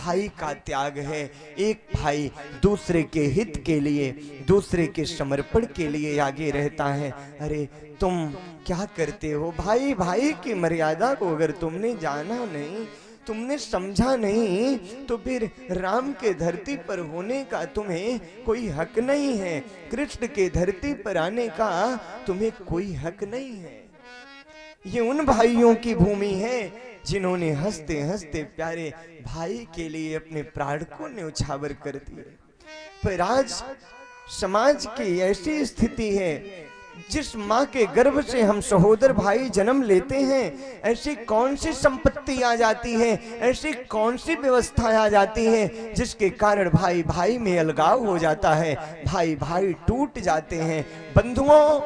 भाई का त्याग है। एक भाई दूसरे के हित के लिए, दूसरे के समर्पण के लिए आगे रहता है। अरे तुम क्या करते हो? भाई भाई की मर्यादा को अगर तुमने जाना नहीं, तुमने समझा नहीं, तो फिर राम के धरती पर होने का तुम्हें कोई हक नहीं है। कृष्ण के धरती पर आने का तुम्हें कोई हक नहीं है। ये उन भाइयों की भूमि है जिन्होंने हंसते हंसते प्यारे भाई के लिए अपने प्राण को न्यौछावर कर दिए। पर आज समाज की ऐसी स्थिति है, जिस माँ के गर्भ से हम सहोदर भाई जन्म लेते हैं, ऐसी कौन सी संपत्ति आ जाती है, ऐसी कौन सी व्यवस्था आ जाती है जिसके कारण भाई भाई में अलगाव हो जाता है, भाई भाई टूट जाते हैं। बंधुओं,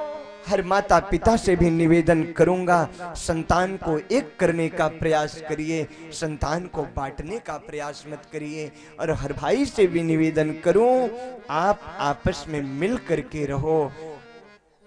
हर माता पिता से भी निवेदन करूंगा, संतान को एक करने का प्रयास करिए, संतान को बांटने का प्रयास मत करिए। और हर भाई से भी निवेदन करूं, आप आपस में मिल करके रहो।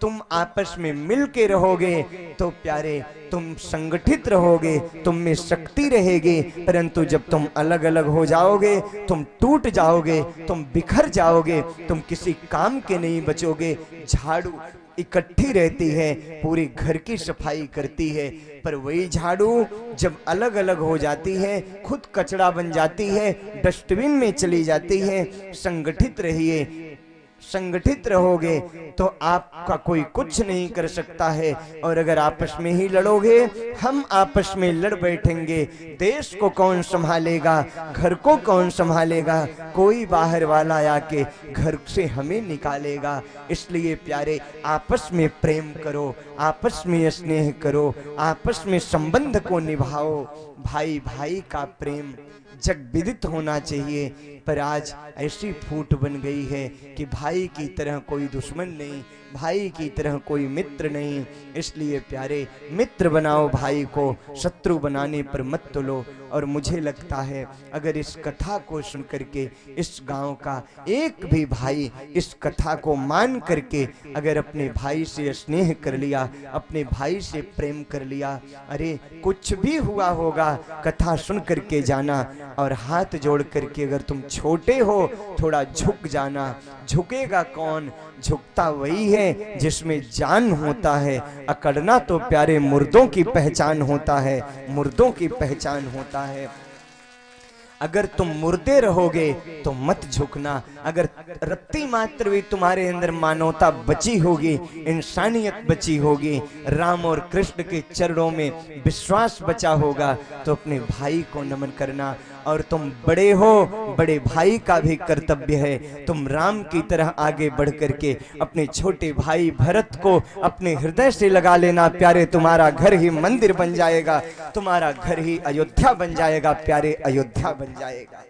तुम आपस में मिल के रहोगे तो प्यारे तुम संगठित रहोगे, तुम में शक्ति रहेगी। परंतु जब तुम अलग अलग हो जाओगे, तुम टूट जाओगे, तुम बिखर जाओगे, तुम किसी काम के नहीं बचोगे। झाड़ू इकट्ठी रहती है, पूरे घर की सफाई करती है, पर वही झाड़ू जब अलग अलग हो जाती है, खुद कचरा बन जाती है, डस्टबिन में चली जाती है। संगठित रहिए, संगठित रहोगे तो आपका कोई कुछ नहीं कर सकता है। और अगर आपस में ही लड़ोगे, हम आपस में लड़ बैठेंगे, देश को कौन संभालेगा, घर को कौन संभालेगा? कोई बाहर वाला आके घर से हमें निकालेगा। इसलिए प्यारे, आपस में प्रेम करो, आपस में स्नेह करो, आपस में संबंध को निभाओ। भाई भाई का प्रेम जग विदित होना चाहिए। पर आज ऐसी फूट बन गई है कि भाई की तरह कोई दुश्मन नहीं, भाई की तरह कोई मित्र नहीं। इसलिए प्यारे, मित्र बनाओ भाई को, शत्रु बनाने पर मत तुलो। और मुझे लगता है अगर इस कथा को सुन करके इस गांव का एक भी भाई इस कथा को मान करके अगर अपने भाई से स्नेह कर लिया, अपने भाई से प्रेम कर लिया, अरे कुछ भी हुआ होगा, कथा सुन करके जाना और हाथ जोड़ करके अगर तुम छोटे हो थोड़ा झुक जाना। झुकेगा कौन? झुकता वही है जिसमें जान होता है। अकड़ना तो प्यारे मुर्दों की पहचान होता है, मुर्दों की पहचान होता है। अगर तुम मुर्दे रहोगे तो मत झुकना। अगर रत्ती मात्र भी तुम्हारे अंदर मानवता बची होगी, इंसानियत बची होगी, राम और कृष्ण के चरणों में विश्वास बचा होगा, तो अपने भाई को नमन करना। और तुम बड़े हो, बड़े भाई का भी कर्तव्य है तुम राम की तरह आगे बढ़ करके अपने छोटे भाई भरत को अपने हृदय से लगा लेना। प्यारे, तुम्हारा घर ही मंदिर बन जाएगा, तुम्हारा घर ही अयोध्या बन जाएगा, प्यारे अयोध्या बन जाएगा।